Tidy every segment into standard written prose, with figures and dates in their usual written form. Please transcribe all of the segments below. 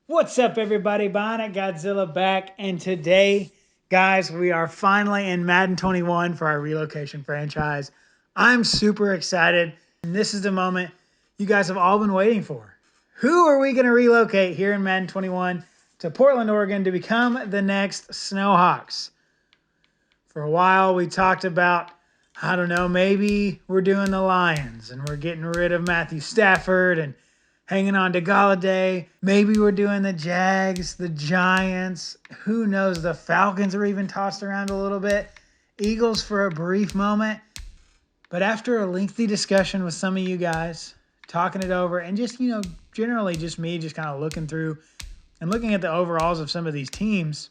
What's up, everybody? Bionic Godzilla back, and today, guys, we are finally in Madden 21 for our relocation franchise. I'm super excited, and this is the moment you guys have all been waiting for. Who are we going to relocate here in Madden 21 to Portland, Oregon to become the next Snowhawks? For a while, we talked about, I don't know, maybe we're doing the Lions and we're getting rid of Matthew Stafford and hanging on to Galladay. Maybe we're doing the Jags, the Giants. Who knows? The Falcons are even tossed around a little bit. Eagles for a brief moment. But after a lengthy discussion with some of you guys, talking it over, and just, generally just me just kind of looking through and looking at the overalls of some of these teams,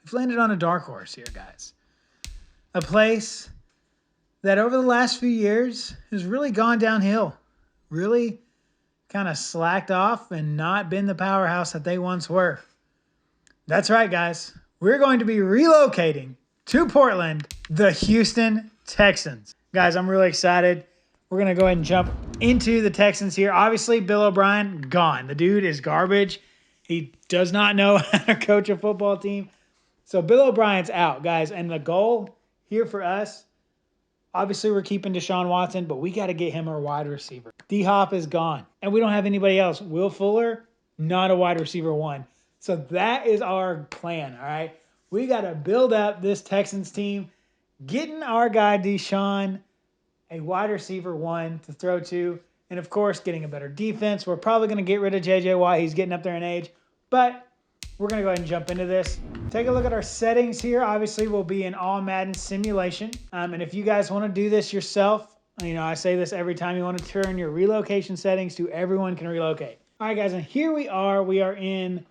we've landed on a dark horse here, guys. A place that over the last few years has really gone downhill. Really kind of slacked off and not been the powerhouse that they once were. That's right, guys. We're going to be relocating to Portland, the Houston Texans. Guys, I'm really excited. We're going to go ahead and jump into the Texans here. Obviously, Bill O'Brien, gone. The dude is garbage. He does not know how to coach a football team. So Bill O'Brien's out, guys. And the goal here for us, obviously, we're keeping Deshaun Watson, but we got to get him our wide receiver. D-Hop is gone, and we don't have anybody else. Will Fuller, not a wide receiver one. So that is our plan, all right? We got to build up this Texans team, getting our guy Deshaun a wide receiver one to throw to, and, of course, getting a better defense. We're probably going to get rid of J.J. Watt. He's getting up there in age, but we're going to go ahead and jump into this. Take a look at our settings here. Obviously, we'll be in all Madden simulation. And if you guys want to do this yourself, I say this every time, you want to turn your relocation settings to everyone can relocate. All right, guys, and here we are. We are in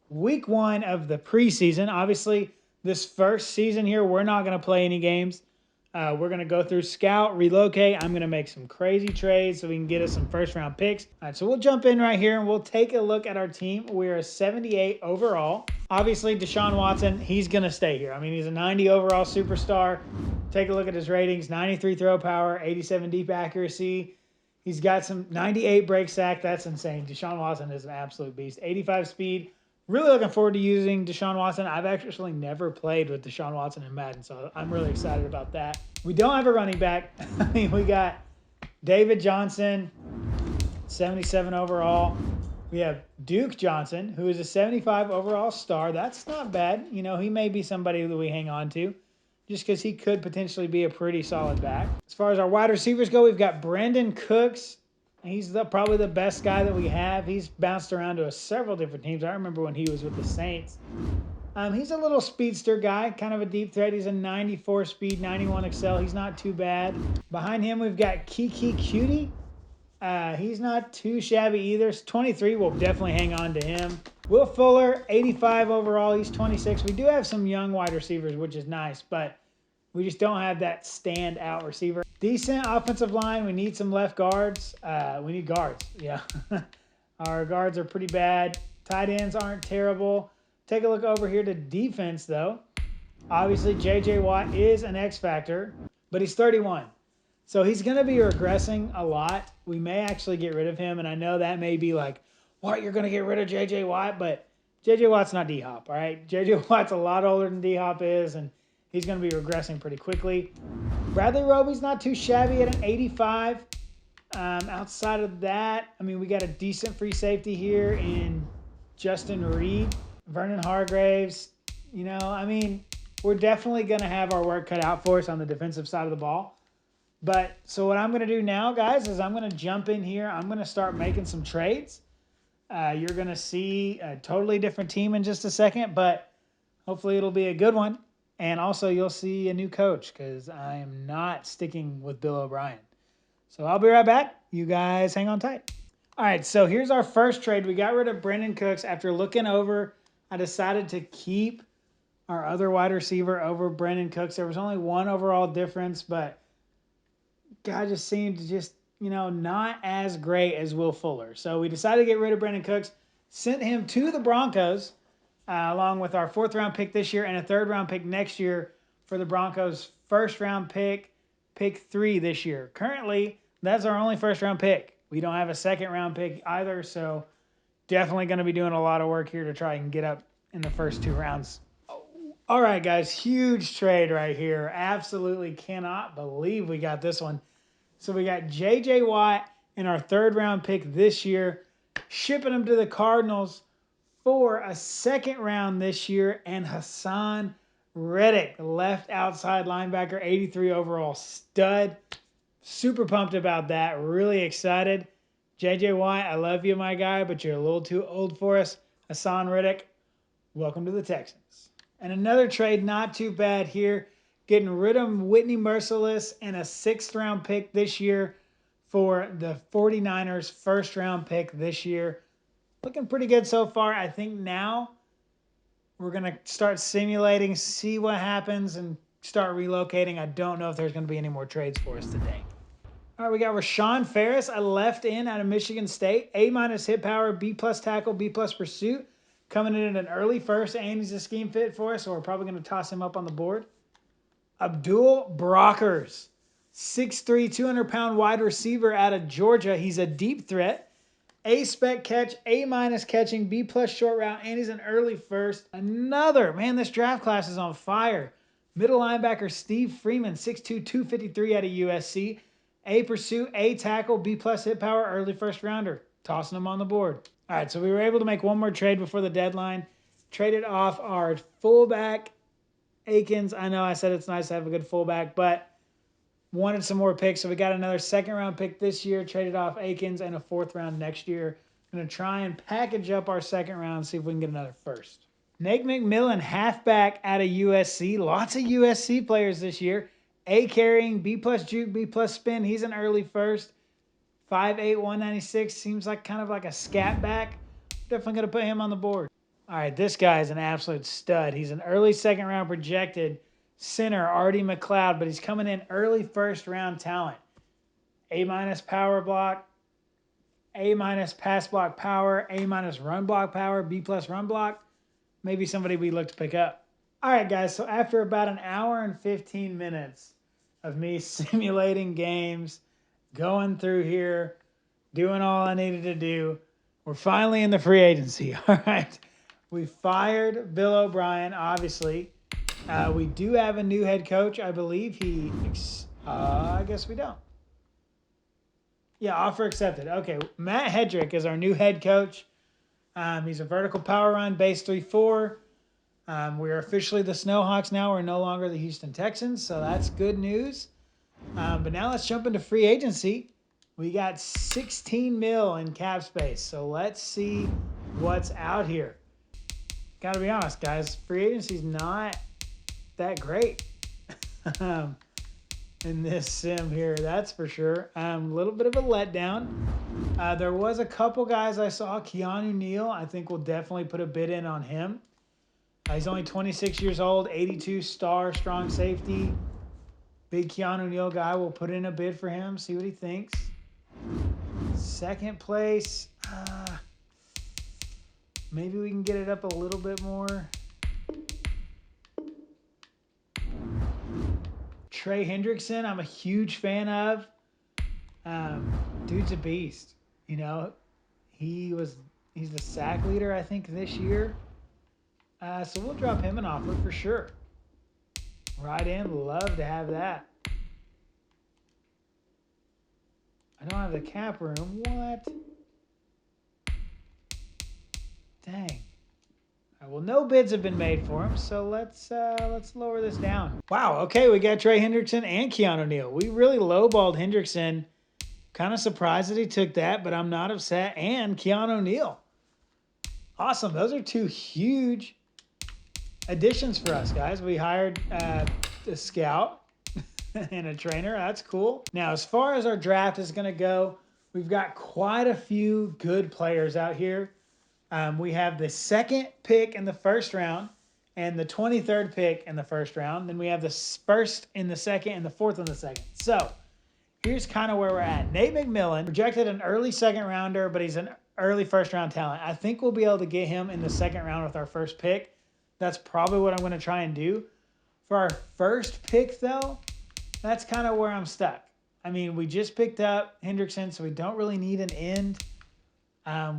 week 1 of the preseason. Obviously, this first season here, we're not going to play any games. We're going to go through scout, relocate. I'm going to make some crazy trades so we can get us some first-round picks. All right, so we'll jump in right here, and we'll take a look at our team. We're a 78 overall. Obviously, Deshaun Watson, he's going to stay here. I mean, he's a 90 overall superstar. Take a look at his ratings, 93 throw power, 87 deep accuracy. He's got some 98 break sack. That's insane. Deshaun Watson is an absolute beast. 85 speed. Really looking forward to using Deshaun Watson. I've actually never played with Deshaun Watson in Madden, so I'm really excited about that. We don't have a running back. I mean, we got David Johnson, 77 overall. We have Duke Johnson, who is a 75 overall star. That's not bad. He may be somebody that we hang on to just because he could potentially be a pretty solid back. As far as our wide receivers go, we've got Brandon Cooks. He's probably the best guy that we have. He's bounced around to several different teams. I remember when he was with the Saints. He's a little speedster guy, kind of a deep threat. He's a 94 speed, 91 excel. He's not too bad. Behind him, we've got Kiki Cutie. He's not too shabby either. 23, we'll definitely hang on to him. Will Fuller, 85 overall. He's 26. We do have some young wide receivers, which is nice, but we just don't have that standout receiver. Decent offensive line. We need some left guards. We need guards, yeah. Our guards are pretty bad. Tight ends aren't terrible. Take a look over here to defense, though. Obviously, J.J. Watt is an X factor, but he's 31. So he's going to be regressing a lot. We may actually get rid of him, and I know that may be like, what, you're going to get rid of J.J. Watt? But J.J. Watt's not D-Hop, all right? J.J. Watt's a lot older than D-Hop is, and he's going to be regressing pretty quickly. Bradley Roby's not too shabby at an 85. Outside of that, I mean, we got a decent free safety here in Justin Reed. Vernon Hargraves, I mean, we're definitely going to have our work cut out for us on the defensive side of the ball. But so what I'm going to do now, guys, is I'm going to jump in here. I'm going to start making some trades. You're going to see a totally different team in just a second, but hopefully it'll be a good one. And also you'll see a new coach because I am not sticking with Bill O'Brien. So I'll be right back. You guys hang on tight. All right, so here's our first trade. We got rid of Brandon Cooks. After looking over, I decided to keep our other wide receiver over Brandon Cooks. There was only one overall difference, but guy just seemed to just, not as great as Will Fuller. So we decided to get rid of Brandon Cooks, sent him to the Broncos, along with our 4th-round pick this year and a 3rd-round pick next year for the Broncos' 1st-round pick 3 this year. Currently, that's our only 1st-round pick. We don't have a 2nd-round pick either, so Definitely going to be doing a lot of work here to try and get up in the first 2 rounds. All right, guys, huge trade right here. Absolutely cannot believe we got this one. So we got J.J. Watt in our 3rd-round pick this year, shipping him to the Cardinals for a 2nd round this year, and Hassan Reddick, left outside linebacker, 83 overall stud. Super pumped about that. Really excited. J.J. Watt, I love you, my guy, but you're a little too old for us. Hassan Reddick, welcome to the Texans. And another trade, not too bad here. Getting rid of Whitney Merciless and a 6th-round pick this year for the 49ers' 1st-round pick this year. Looking pretty good so far. I think now we're going to start simulating, see what happens, and start relocating. I don't know if there's going to be any more trades for us today. All right, we got Rashawn Ferris, a left end out of Michigan State. A- hit power, B+ tackle, B+ pursuit. Coming in at an early 1st, and he's a scheme fit for us, so we're probably going to toss him up on the board. Abdul Brockers, 6'3", 200-pound wide receiver out of Georgia. He's a deep threat. A-spec catch, A- catching, B+ short route, and he's an early 1st. Man, this draft class is on fire. Middle linebacker Steve Freeman, 6'2", 253 out of USC. A pursuit, A tackle, B+ hit power, early 1st rounder. Tossing him on the board. All right, so we were able to make one more trade before the deadline. Traded off our fullback, Akins. I know I said it's nice to have a good fullback, but wanted some more picks. So we got another 2nd-round pick this year, traded off Akins, and a 4th round next year. Going to try and package up our 2nd round, see if we can get another 1st. Nate McMillan, halfback out of USC. Lots of USC players this year. A carrying, B+ juke, B+ spin. He's an early 1st. 5'8", 196. Seems like kind of like a scat back. Definitely going to put him on the board. All right, this guy is an absolute stud. He's an early 2nd round projected center, Artie McLeod, but he's coming in early 1st round talent. A- power block, A- pass block power, A- run block power, B+ run block. Maybe somebody we look to pick up. All right, guys, so after about an hour and 15 minutes of me simulating games, going through here, doing all I needed to do, we're finally in the free agency. All right. We fired Bill O'Brien, obviously. We do have a new head coach. I believe I guess we don't. Yeah, offer accepted. Okay, Matt Hedrick is our new head coach. He's a vertical power run, base 3-4. We are officially the Snowhawks now. We're no longer the Houston Texans, so that's good news. But now let's jump into free agency. We got 16 mil in cap space, so let's see what's out here. Got to be honest, guys, free agency's not that great in this sim here, that's for sure. A little bit of a letdown. There was a couple guys I saw. Keanu Neal, I think we'll definitely put a bid in on him. He's only 26 years old, 82 star, strong safety. Big Keanu Neal guy. We'll put in a bid for him, see what he thinks. 2nd place. Maybe we can get it up a little bit more. Trey Hendrickson, I'm a huge fan of. Dude's a beast. You know, he's the sack leader, I think, this year. So we'll drop him an offer for sure. Right in, love to have that. I don't have the cap room. What? Dang. All right, well, no bids have been made for him, so let's lower this down. Wow. Okay, we got Trey Hendrickson and Keanu Neal. We really lowballed Hendrickson. Kind of surprised that he took that, but I'm not upset. And Keanu Neal. Awesome. Those are 2 huge additions for us, guys. We hired a scout and a trainer. That's cool. Now, as far as our draft is going to go, we've got quite a few good players out here. We have the 2nd pick in the 1st round and the 23rd pick in the 1st round. Then we have the 1st in the 2nd and the 4th in the 2nd. So here's kind of where we're at. Nate McMillan, projected an early 2nd rounder, but he's an early 1st round talent. I think we'll be able to get him in the 2nd round with our 1st pick. That's probably what I'm going to try and do. For our 1st pick, though, that's kind of where I'm stuck. I mean, we just picked up Hendrickson, so we don't really need an end.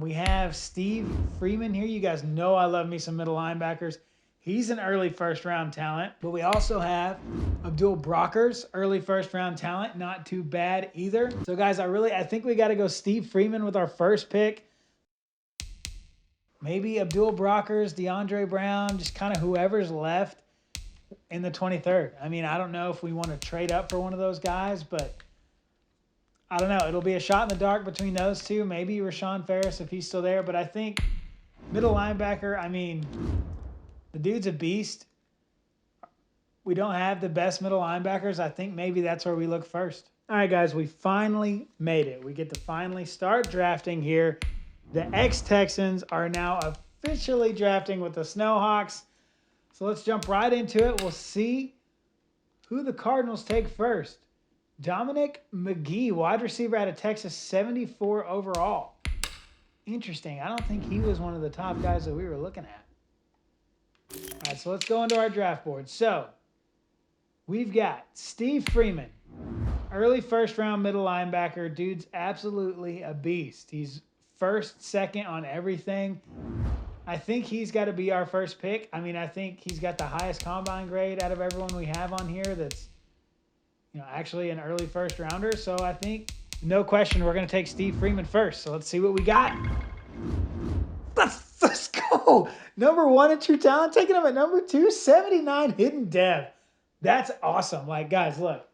We have Steve Freeman here. You guys know I love me some middle linebackers. He's an early first-round talent. But we also have Abdul Brockers, early first-round talent. Not too bad either. So, guys, I think we got to go Steve Freeman with our first pick. Maybe Abdul Brockers, DeAndre Brown, just kind of whoever's left in the 23rd. I mean, I don't know if we want to trade up for one of those guys, but I don't know. It'll be a shot in the dark between those two. Maybe Rashawn Ferris if he's still there. But I think middle linebacker, I mean, the dude's a beast. We don't have the best middle linebackers. I think maybe that's where we look first. All right, guys, we finally made it. We get to finally start drafting here. The ex-Texans are now officially drafting with the Snowhawks. So let's jump right into it. We'll see who the Cardinals take first. Dominic McGee, wide receiver out of Texas, 74 overall. Interesting. I don't think he was one of the top guys that we were looking at. All right, so let's go into our draft board. So we've got Steve Freeman, early first-round middle linebacker. Dude's absolutely a beast. He's first, second on everything. I think he's got to be our first pick. I mean, I think he's got the highest combine grade out of everyone we have on here that's, actually an early first rounder. So I think, no question, we're going to take Steve Freeman first. So let's see what we got. Let's go. Number 1 in true talent, taking him at number 2, 79 hidden depth. That's awesome. Like, guys, look,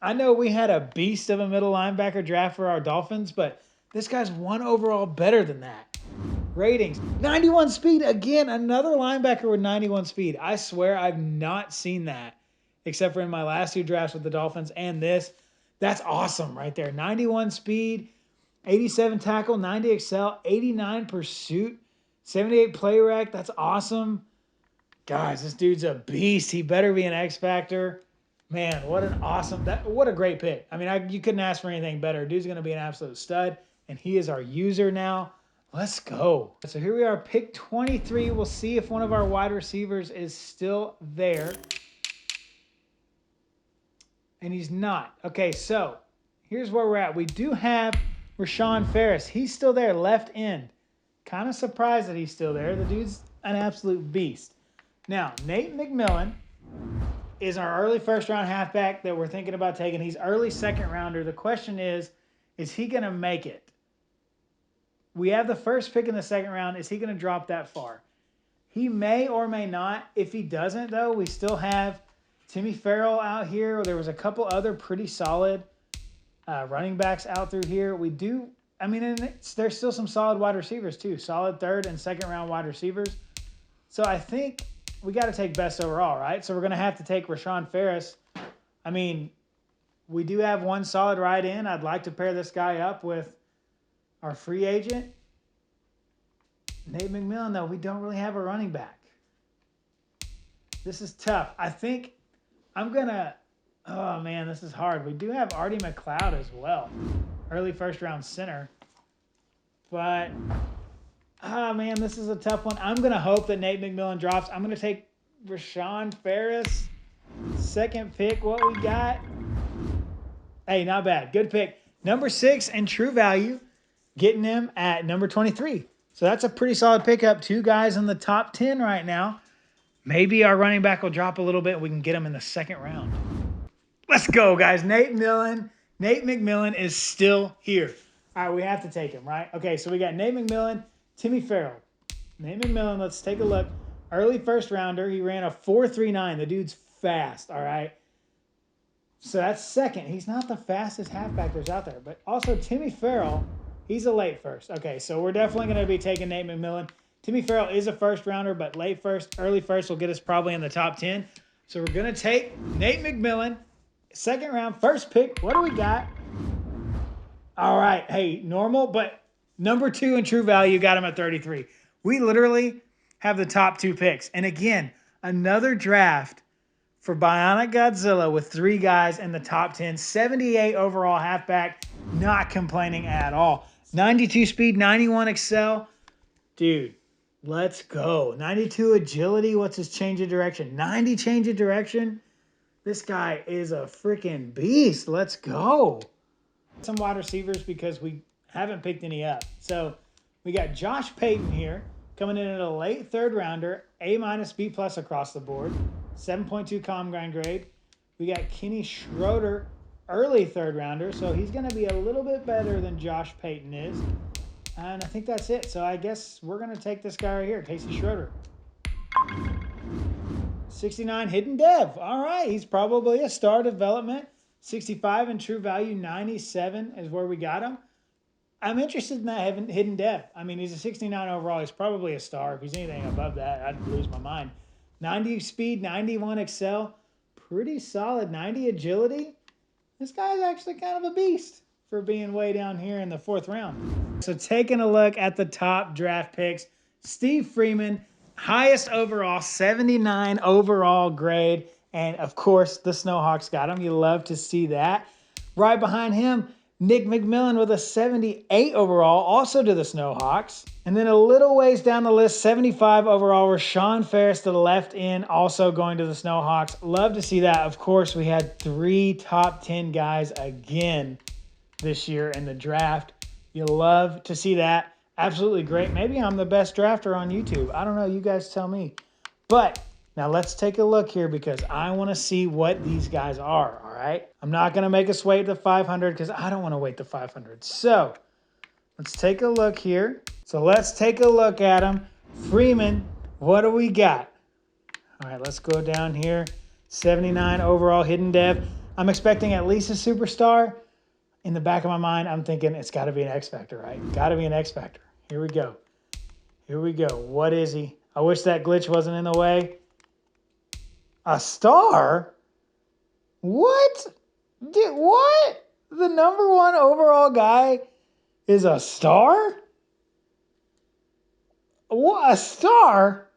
I know we had a beast of a middle linebacker draft for our Dolphins, but this guy's 1 overall better than that. Ratings, 91 speed. Again, another linebacker with 91 speed. I swear I've not seen that except for in my last 2 drafts with the Dolphins and this. That's awesome right there. 91 speed, 87 tackle, 90 excel, 89 pursuit, 78 play rec. That's awesome. Guys, this dude's a beast. He better be an X factor. Man, what a great pick. I mean, you couldn't ask for anything better. Dude's going to be an absolute stud, and he is our user now. Let's go. So here we are, pick 23. We'll see if one of our wide receivers is still there. And he's not. Okay, so here's where we're at. We do have Rashawn Ferris. He's still there, left end. Kind of surprised that he's still there. The dude's an absolute beast. Now, Nate McMillan is our early first-round halfback that we're thinking about taking. He's early second-rounder. The question is he going to make it? We have the first pick in the second round. Is he going to drop that far? He may or may not. If he doesn't, though, we still have Timmy Farrell out here. There was a couple other pretty solid running backs out through here. We do, I mean, and there's still some solid wide receivers, too. Solid third and second-round wide receivers. So I think we got to take best overall, right? So we're going to have to take Rashawn Ferris. I mean, we do have one solid right in. I'd like to pair this guy up with our free agent, Nate McMillan, though, we don't really have a running back. This is tough. I think I'm going to, oh, man, this is hard. We do have Artie McLeod as well, early first-round center. But, oh, man, this is a tough one. I'm going to hope that Nate McMillan drops. I'm going to take Rashawn Ferris, second pick. What we got? Hey, not bad. Good pick. Number 6 in true value, getting him at number 23. So that's a pretty solid pickup. 2 guys in the top 10 right now. Maybe our running back will drop a little bit. We can get him in the second round. Let's go, guys. Nate McMillan is still here. All right, we have to take him, right? Okay, so we got Nate McMillan, Timmy Farrell. Nate McMillan, let's take a look. Early first rounder. He ran a 4.39. The dude's fast, all right? So that's second. He's not the fastest halfback there's out there. But also Timmy Farrell, he's a late first. Okay, so we're definitely going to be taking Nate McMillan. Timmy Farrell is a first rounder, but late first, early first will get us probably in the top 10. So we're going to take Nate McMillan, second round, first pick. What do we got? All right, hey, normal, but number 2 in true value, got him at 33. We literally have the top 2 picks. And again, another draft for Bionic Godzilla with 3 guys in the top 10. 78 overall halfback, not complaining at all. 92 speed, 91 excel. Dude, let's go. 92 agility. What's his change of direction? 90 change of direction. This guy is a freaking beast. Let's go. Some wide receivers because we haven't picked any up. So We got Josh Payton here coming in at a late third rounder, A-, B+ across the board, 7.2 comm grind grade. We got Kenny Schroeder, early third rounder, so he's going to be a little bit better than Josh Payton is. And I think that's it. So I guess we're going to take this guy right here, Casey Schroeder. 69 hidden dev. All right, he's probably a star development. 65 in true value, 97 is where we got him. I'm interested in that hidden dev. I mean, he's a 69 overall. He's probably a star. If he's anything above that, I'd lose my mind. 90 speed, 91 excel. Pretty solid. 90 agility. This guy's actually kind of a beast for being way down here in the 4th round. So taking a look at the top draft picks, Steve Freeman, highest overall, 79 overall grade. And of course, the Snowhawks got him. You love to see that. Right behind him, Nick McMillan with a 78 overall, also to the Snowhawks. And then a little ways down the list, 75 overall, Rashawn Ferris to the left end, also going to the Snowhawks. Love to see that. Of course, we had 3 top 10 guys again this year in the draft. You love to see that. Absolutely great. Maybe I'm the best drafter on YouTube. I don't know. You guys tell me. But now let's take a look here because I want to see what these guys are, all right? I'm not going to make us wait to 500 because I don't want to wait to 500. So let's take a look here. So let's take a look at him. Freeman, what do we got? All right, let's go down here. 79 overall hidden dev. I'm expecting at least a superstar. In the back of my mind, I'm thinking it's got to be an X Factor, right? Got to be an X Factor. Here we go. Here we go. What is he? I wish that glitch wasn't in the way. A star? What? What? The #1 overall guy is a star? What? A star?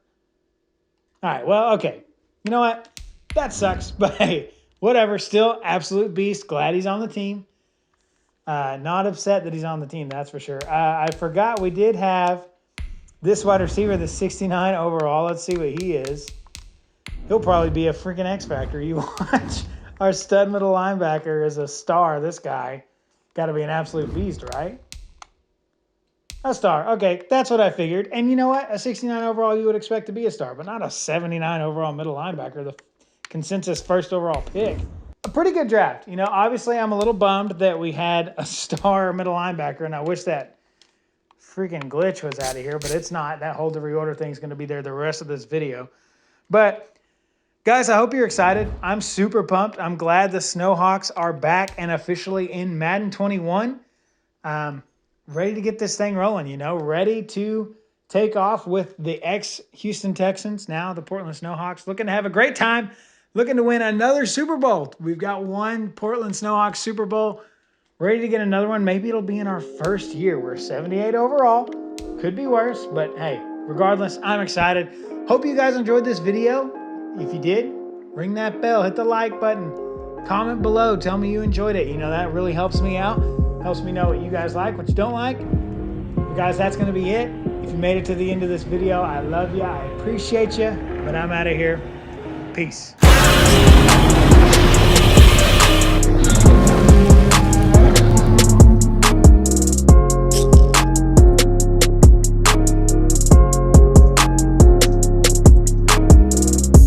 All right, well, okay. You know what? That sucks, but hey, whatever. Still, absolute beast. Glad he's on the team. Not upset that he's on the team, that's for sure. I forgot we did have this wide receiver, the 69 overall. Let's see what he is. He'll probably be a freaking X Factor. You watch. Our stud middle linebacker is a star. This guy got to be an absolute beast, right? A star. Okay, that's what I figured. And you know what? A 69 overall you would expect to be a star, but not a 79 overall middle linebacker, the consensus 1st overall pick. A pretty good draft. You know, obviously I'm a little bummed that we had a star middle linebacker, and I wish that freaking glitch was out of here, but it's not. That hold to reorder thing is going to be there the rest of this video. But guys, I hope you're excited. I'm super pumped. I'm glad the Snowhawks are back and officially in Madden 21. Ready to get this thing rolling, you know, ready to take off with the ex-Houston Texans, now the Portland Snowhawks, looking to have a great time, looking to win another Super Bowl. We've got one Portland Snowhawks Super Bowl, ready to get another one. Maybe it'll be in our 1st year. We're 78 overall. Could be worse, but hey, regardless, I'm excited. Hope you guys enjoyed this video. If you did, ring that bell, hit the like button, comment below, tell me you enjoyed it. You know, that really helps me out, helps me know what you guys like, what you don't like. But guys, that's going to be it. If you made it to the end of this video, I love you, I appreciate you, but I'm out of here. Peace.